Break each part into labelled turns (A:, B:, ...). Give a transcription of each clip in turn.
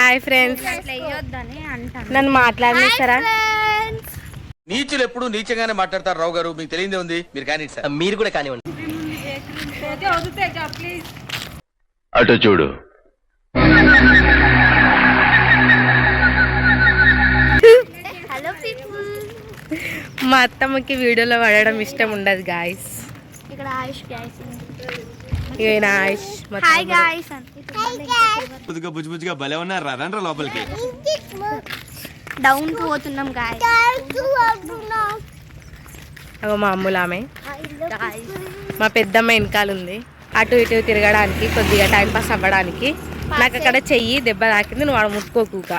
A: Hi friends, నన్ను మాట్లాడనిస్తారా?
B: నీచులు ఎప్పుడు నీచంగానే మాట్లాడతారు రావు గారు, మీకు తెలియదే ఉంది. మీరు కానీ సార్,
C: మీరు కూడా కానివ్వండి.
D: అటు చూడు.
A: మా అత్తమ్మకి వీడియోలో పడడం ఇష్టం ఉండదు గాయస్.
E: ఇక్కడ ఆయుష్ గాయస్,
A: ఈయన ఆయుష్.
E: Hi guys.
B: బుజ్జుగా బుజ్జుగా భలే ఉన్నారు, రండ్రా లోపలికి.
E: డౌన్ కు పోతున్నాం గాయస్.
A: అగో మా అమ్ములామె, మా పెద్దమ్మ వెనకాల ఉంది. అటు ఇటు తిరగడానికి, కొద్దిగా టైంపాస్ అవ్వడానికి. నాకు అక్కడ చెయ్యి దెబ్బ తాకింది, నువ్వు వాడు ముట్టుకోకుక.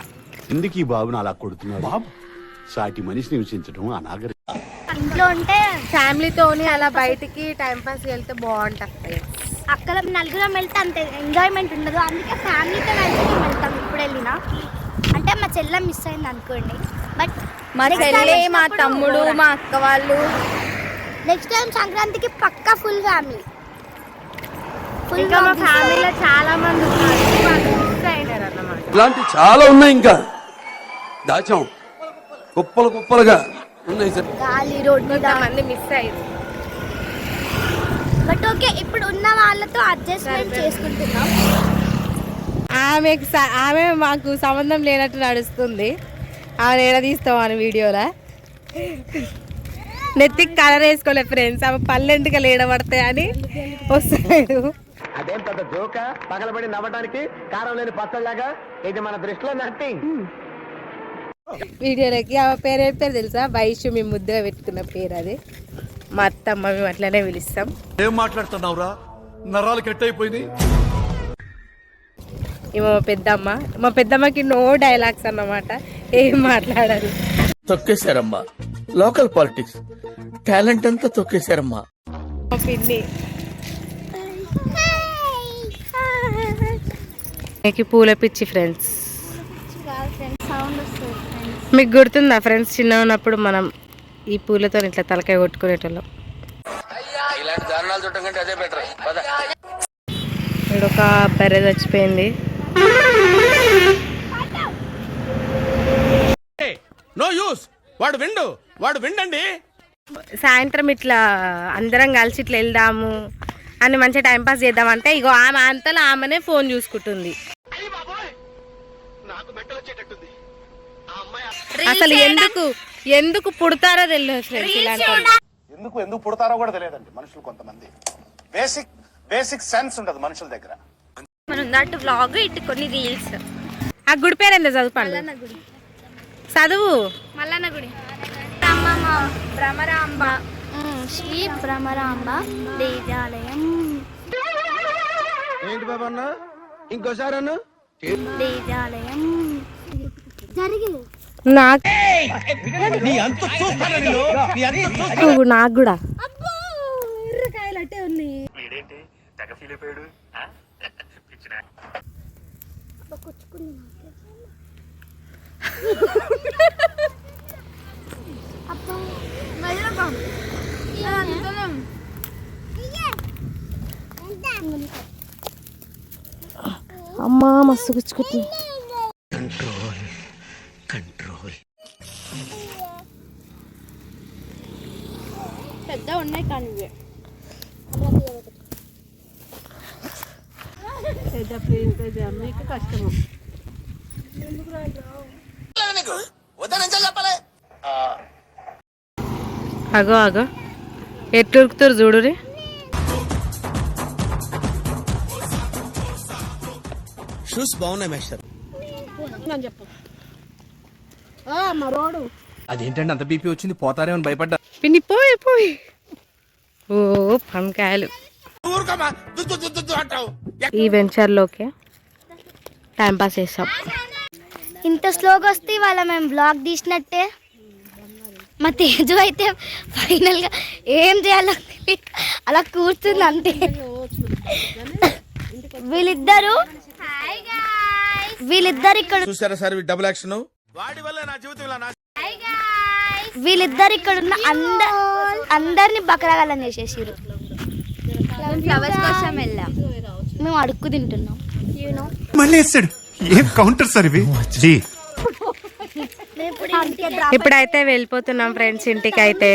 F: ఎందుకు ఈ బాబును అలా కొడుతున్నాడు? బాబు సాటి మనిషిని హింసించడం అనాగరి.
E: ఇంట్లో ఉంటే
A: ఫ్యామిలీతోని అలా బయటికి టైంపాస్ వెళ్తే బాగుంటుంది.
E: అక్కడ నలుగురం వెళ్తే అంత ఎంజాయ్మెంట్ ఉండదు, అందుకే ఫ్యామిలీతో కలిసి మేము వెళ్తాం. ఇప్పుడు వెళ్ళినా అంటే మా చెల్లె మిస్ అయింది అనుకోండి, బట్
A: మా చెల్లె, మా తమ్ముడు, మా అక్క వాళ్ళు
E: నెక్స్ట్ టైం సంక్రాంతికి పక్కా ఫుల్ ఫ్యామిలీ.
A: ఇంకా మా ఫ్యామిలీలో చాలా మంది ఉన్నారు అన్నమాట.
G: ఇలాంటి చాలా ఉన్నాయి, ఇంకా దాచాం కుప్పలు కుప్పలుగా ఉన్నాయి సార్.
E: గాలి రోడ్డు
A: మంది మిస్ అయ్యింది.
E: బట్ ఓకే, ఇప్పుడు ఉన్న వాళ్ళతో అడ్జస్ట్మెంట్ చేసుకుంటున్నాం.
A: ఆమె మాకు సంబంధం లేనట్టు నడుస్తుంది. ఆమె ఏడ తీస్తాం అని వీడియోలో. నెత్తికి కలర్ వేసుకోలే ఫ్రెండ్స్, ఆమె పల్లెంటుగా లేడబడతాయి అని వస్తాడు.
C: అదేం పెద్ద జోక, పగలబడి నవ్వడానికి కారం లేని పచ్చలాగా. ఇది మన దృష్టిలో నథింగ్.
A: వీడియోలకి ఆమె పేరు ఏం పేరు తెలుసా? వైషు. మేము ముద్దుగా పెట్టుకున్న పేరు అది. మా అత్తమ్మ, మేము అట్లనే పిలుస్తాం.
G: ఏం మాట్లాడుతున్నావురా, నరాలు కట్ అయిపోయింది.
A: మా పెద్దమ్మ, మా పెద్దమ్మకి నో డైలాగ్స్ అన్నమాట, ఏం మాట్లాడరు.
B: తొక్కేశారమ్మా, లోకల్ పాలిటిక్స్ టాలెంట్ అంతా తొక్కేశారమ్మా.
A: మా పిన్ని పూల పిచ్చి ఫ్రెండ్స్. మీకు గుర్తుందా ఫ్రెండ్స్, చిన్న ఉన్నప్పుడు మనం ఈ పూలతో ఇట్లా తలకాయ కొట్టుకునేటోళ్ళం.
B: ఇలాంటి దారుణాలు చూడటం కంటే అదే బెటర్.
A: ఇక్కడ ఒక బర్రె చచ్చిపోయింది.
B: నో యూస్, వాడు విండండి.
A: సాయంత్రం ఇట్లా అందరం కలిసి ఇట్లా వెళ్దాము అని మంచిగా టైంపాస్ చేద్దామంటే ఇగో ఆమె అంతలో ఆమెనే ఫోన్ చూసుకుంటుంది. అసలు ఎందుకు పుడతారో తెలియదు ఫ్రెండ్స్ ఇలాంటి.
F: ఎందుకు పుడతారో కూడా తెలియదండి మనుషులు. కొంతమంది బేసిక్ సెన్స్ ఉండదు మనుషుల దగ్గర.
E: మనం వ్లాగ్ ఇటు కొన్ని రీల్స్.
A: ఆ గుడి పేరు ఎంత చదువుకోండి, చదువు.
E: మల్లన్న గుడి, భ్రమరాంబ, శ్రీ భ్రమరాంబ దేవాలయం.
C: ఏంటి బాబా అన్న, ఇంకోసారి అన్న.
E: దేవాలయం జరిగింది.
A: నాకు కూడా
E: ఎర్రకాయలు అట్టే ఉన్నాయి.
A: అమ్మా మస్తు గుచ్చుకుంటుంది.
B: కంట్రోల్
E: పెద్ద ఉన్నాయి కానీ
A: పెద్ద ప్లేస్ మీకు కష్టము. అగో అగో ఎట్లురుకుతారు చూడురి.
B: షూస్ బాగున్నాయి మేస్టర్.
E: చెప్పు మరోడు.
B: అదేంటంటే అంత బీపీ వచ్చింది, పోతారేమని భయపడ్డా.
A: పిన్ని పోయి ఓ పంకాయలు. ఈ వెంచర్లోకి టైంపాస్ చేస్తాం.
E: ఇంత స్లోగా వస్తే వాళ్ళ మేము బ్లాగ్ తీసినట్టే. మా తేజు అయితే ఫైనల్గా ఏం చేయాలో అలా కూర్చుంది అంతే. వీళ్ళిద్దరు ఇక్కడ
B: చూసారా సార్ డబుల్ యాక్షన్.
E: వీళ్ళిద్దరు ఇక్కడ ఉన్న అందరిని బకరాగాలని చేసేసారు. ఫ్లవర్స్ కోసం వెళ్ళాం, మేము అడుక్కు తింటున్నాం.
G: మళ్ళీ వేస్తాడు
H: ఏం కౌంటర్ సార్ ఇవి జీ
A: ఇప్పుడైతే వెళ్ళిపోతున్నాం ఫ్రెండ్స్ ఇంటికి అయితే.